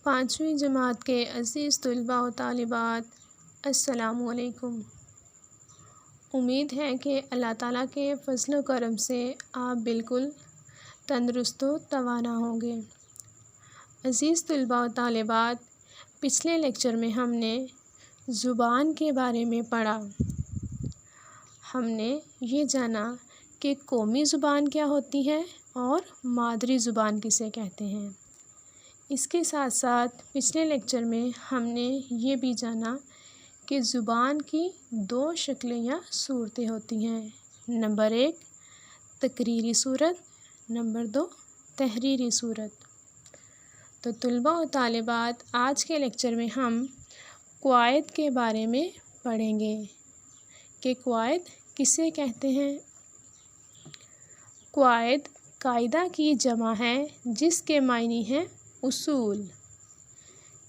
5ویں جماعت کے عزیز طلباء و طالبات، السلام علیکم۔ امید ہے کہ اللہ تعالیٰ کے فضل و کرم سے آپ بالکل تندرست و توانا ہوں گے۔ عزیز طلباء و طالبات، پچھلے لیکچر میں ہم نے زبان کے بارے میں پڑھا۔ ہم نے یہ جانا کہ قومی زبان کیا ہوتی ہے اور مادری زبان کسے کہتے ہیں۔ اس کے ساتھ ساتھ پچھلے لیکچر میں ہم نے یہ بھی جانا کہ زبان کی 2 شکلیں یا صورتیں ہوتی ہیں۔ نمبر 1 تقریری صورت، نمبر 2 تحریری صورت۔ تو طلباء و طالبات، آج کے لیکچر میں ہم قواعد کے بارے میں پڑھیں گے کہ قواعد کسے کہتے ہیں۔ قواعد قاعدہ کی جمع ہے جس کے معنی ہیں اصول۔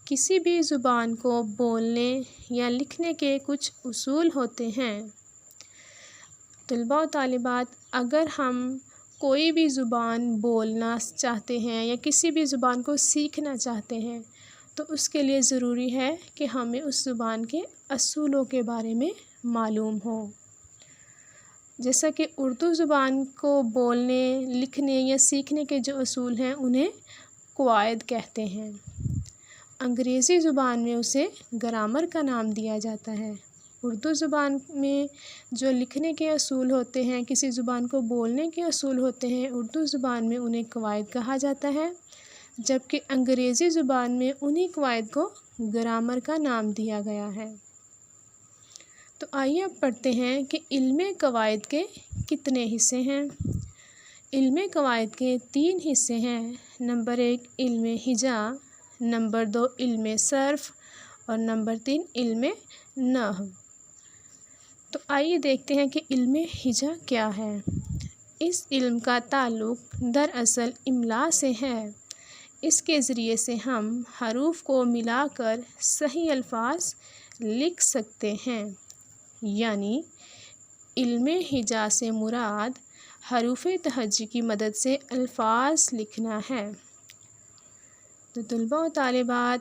کسی بھی زبان کو بولنے یا لکھنے کے کچھ اصول ہوتے ہیں۔ طلباء و طالبات، اگر ہم کوئی بھی زبان بولنا چاہتے ہیں یا کسی بھی زبان کو سیکھنا چاہتے ہیں تو اس کے لیے ضروری ہے کہ ہمیں اس زبان کے اصولوں کے بارے میں معلوم ہو۔ جیسا کہ اردو زبان کو بولنے، لکھنے یا سیکھنے کے جو اصول ہیں انہیں قواعد کہتے ہیں۔ انگریزی زبان میں اسے گرامر کا نام دیا جاتا ہے۔ اردو زبان میں جو لکھنے کے اصول ہوتے ہیں، کسی زبان کو بولنے کے اصول ہوتے ہیں، اردو زبان میں انہیں قواعد کہا جاتا ہے، جبکہ انگریزی زبان میں انہی قواعد کو گرامر کا نام دیا گیا ہے۔ تو آئیے اب پڑھتے ہیں کہ علم قواعد کے کتنے حصے ہیں۔ علم قواعد کے 3 حصے ہیں۔ نمبر 1 علم ہجا، نمبر 2 علم صرف اور نمبر 3 علم نحو۔ تو آئیے دیکھتے ہیں کہ علم ہجا کیا ہے۔ اس علم کا تعلق دراصل املا سے ہے۔ اس کے ذریعے سے ہم حروف کو ملا کر صحیح الفاظ لکھ سکتے ہیں۔ یعنی علم ہجا سے مراد حروف تہجی کی مدد سے الفاظ لکھنا ہے۔ تو طلباء و طالبات،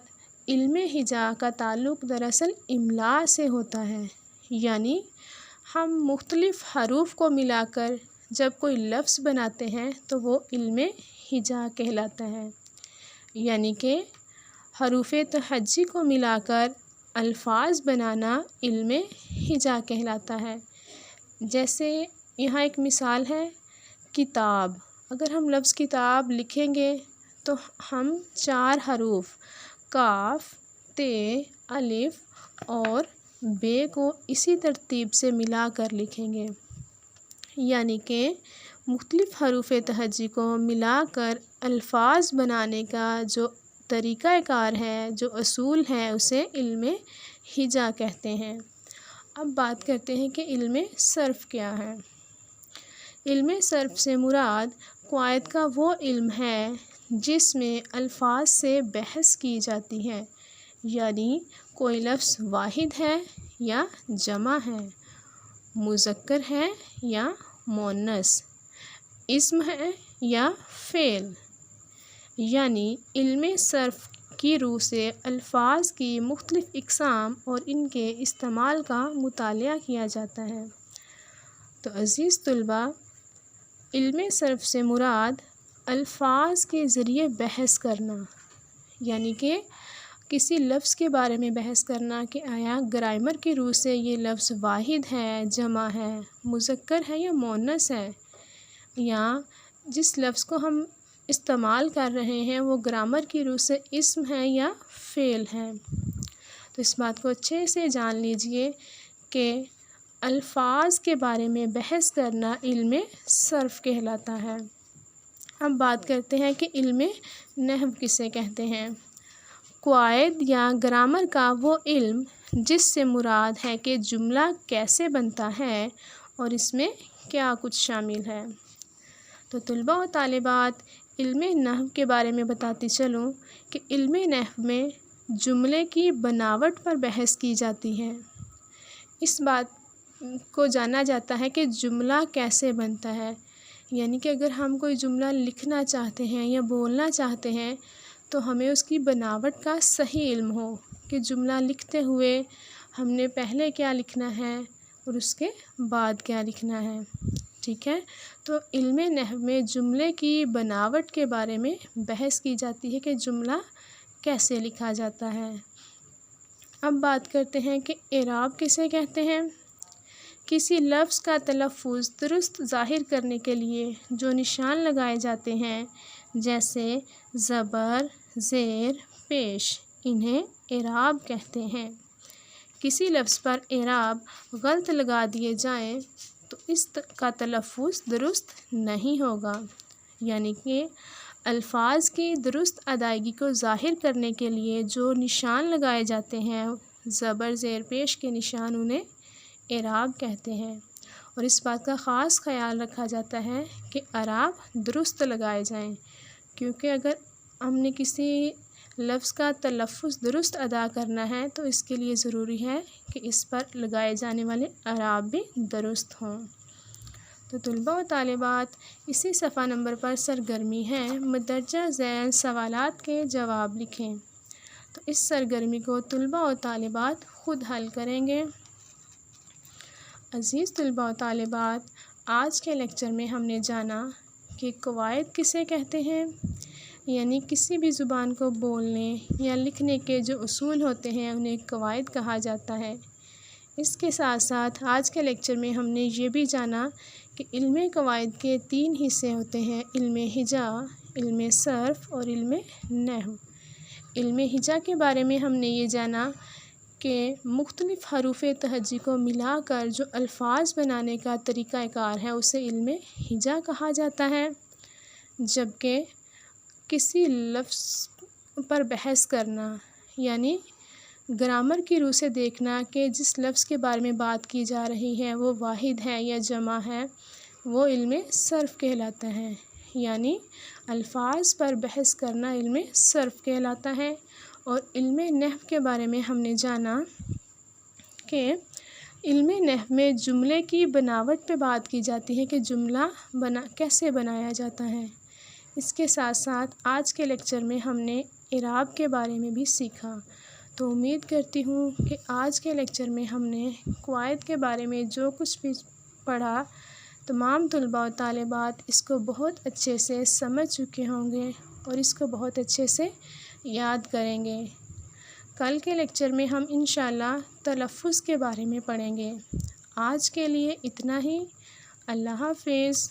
علم ہجا کا تعلق دراصل املا سے ہوتا ہے۔ یعنی ہم مختلف حروف کو ملا کر جب کوئی لفظ بناتے ہیں تو وہ علم ہجا کہلاتا ہے۔ یعنی کہ حروف تہجی کو ملا کر الفاظ بنانا علم ہجا کہلاتا ہے۔ جیسے یہاں ایک مثال ہے کتاب۔ اگر ہم لفظ کتاب لکھیں گے تو ہم 4 حروف کاف، تے، الف اور بے کو اسی ترتیب سے ملا کر لکھیں گے۔ یعنی کہ مختلف حروف تہجی کو ملا کر الفاظ بنانے کا جو طریقہ کار ہے، جو اصول ہے، اسے علم ہجا کہتے ہیں۔ اب بات کرتے ہیں کہ علم صرف کیا ہے۔ علم صرف سے مراد قواعد کا وہ علم ہے جس میں الفاظ سے بحث کی جاتی ہے۔ یعنی کوئی لفظ واحد ہے یا جمع ہے، مذکر ہے یا مؤنث، اسم ہے یا فعل۔ یعنی علم صرف کی روح سے الفاظ کی مختلف اقسام اور ان کے استعمال کا مطالعہ کیا جاتا ہے۔ تو عزیز طلباء، علم صرف سے مراد الفاظ کے ذریعے بحث کرنا، یعنی کہ کسی لفظ کے بارے میں بحث کرنا کہ آیا گرامر کی روح سے یہ لفظ واحد ہے، جمع ہے، مذکر ہے یا مؤنث ہے، یا جس لفظ کو ہم استعمال کر رہے ہیں وہ گرامر کی روح سے اسم ہے یا فعل ہے۔ تو اس بات کو اچھے سے جان لیجئے کہ الفاظ کے بارے میں بحث کرنا علم صرف کہلاتا ہے۔ اب بات کرتے ہیں کہ علم نحو کسے کہتے ہیں۔ قواعد یا گرامر کا وہ علم جس سے مراد ہے کہ جملہ کیسے بنتا ہے اور اس میں کیا کچھ شامل ہے۔ تو طلباء و طالبات، علم نحو کے بارے میں بتاتی چلوں کہ علم نحو میں جملے کی بناوٹ پر بحث کی جاتی ہے۔ اس بات کو جانا جاتا ہے کہ جملہ کیسے بنتا ہے۔ یعنی کہ اگر ہم کوئی جملہ لکھنا چاہتے ہیں یا بولنا چاہتے ہیں تو ہمیں اس کی بناوٹ کا صحیح علم ہو کہ جملہ لکھتے ہوئے ہم نے پہلے کیا لکھنا ہے اور اس کے بعد کیا لکھنا ہے، ٹھیک ہے۔ تو علم نحو میں جملے کی بناوٹ کے بارے میں بحث کی جاتی ہے کہ جملہ کیسے لکھا جاتا ہے۔ اب بات کرتے ہیں کہ اعراب کسے کہتے ہیں۔ کسی لفظ کا تلفظ درست ظاہر کرنے کے لیے جو نشان لگائے جاتے ہیں جیسے زبر، زیر، پیش، انہیں اعراب کہتے ہیں۔ کسی لفظ پر اعراب غلط لگا دیے جائیں تو اس کا تلفظ درست نہیں ہوگا، یعنی کہ الفاظ کی درست ادائیگی کو ظاہر کرنے کے لیے جو نشان لگائے جاتے ہیں، زبر، زیر، پیش کے نشان، انہیں اعراب کہتے ہیں، اور اس بات کا خاص خیال رکھا جاتا ہے کہ اعراب درست لگائے جائیں، کیونکہ اگر ہم نے کسی لفظ کا تلفظ درست ادا کرنا ہے تو اس کے لیے ضروری ہے کہ اس پر لگائے جانے والے اعراب بھی درست ہوں۔ تو طلباء و طالبات، اسی صفحہ نمبر پر سرگرمی ہے، مندرجہ ذیل سوالات کے جواب لکھیں۔ تو اس سرگرمی کو طلباء و طالبات خود حل کریں گے۔ عزیز طلباء و طالبات، آج کے لیکچر میں ہم نے جانا کہ قواعد کسے کہتے ہیں، یعنی کسی بھی زبان کو بولنے یا لکھنے کے جو اصول ہوتے ہیں انہیں قواعد کہا جاتا ہے۔ اس کے ساتھ ساتھ آج کے لیکچر میں ہم نے یہ بھی جانا کہ علم قواعد کے 3 حصے ہوتے ہیں: علم ہجا، علم صرف اور علم نحو۔ علم ہجا کے بارے میں ہم نے یہ جانا کہ مختلف حروف تہجی کو ملا کر جو الفاظ بنانے کا طریقہ کار ہے اسے علم ہجا کہا جاتا ہے، جبکہ کسی لفظ پر بحث کرنا یعنی گرامر کی روح سے دیکھنا کہ جس لفظ کے بارے میں بات کی جا رہی ہے وہ واحد ہے یا جمع ہے، وہ علم صرف کہلاتا ہے، یعنی الفاظ پر بحث کرنا علم صرف کہلاتا ہے۔ اور علم نحو کے بارے میں ہم نے جانا کہ علم نحو میں جملے کی بناوٹ پہ بات کی جاتی ہے کہ جملہ کیسے بنایا جاتا ہے۔ اس کے ساتھ ساتھ آج کے لیکچر میں ہم نے اعراب کے بارے میں بھی سیکھا۔ تو امید کرتی ہوں کہ آج کے لیکچر میں ہم نے قواعد کے بارے میں جو کچھ بھی پڑھا، تمام طلباء و طالبات اس کو بہت اچھے سے سمجھ چکے ہوں گے اور اس کو بہت اچھے سے یاد کریں گے۔ کل کے لیکچر میں ہم انشاءاللہ تلفظ کے بارے میں پڑھیں گے۔ آج کے لیے اتنا ہی۔ اللہ حافظ۔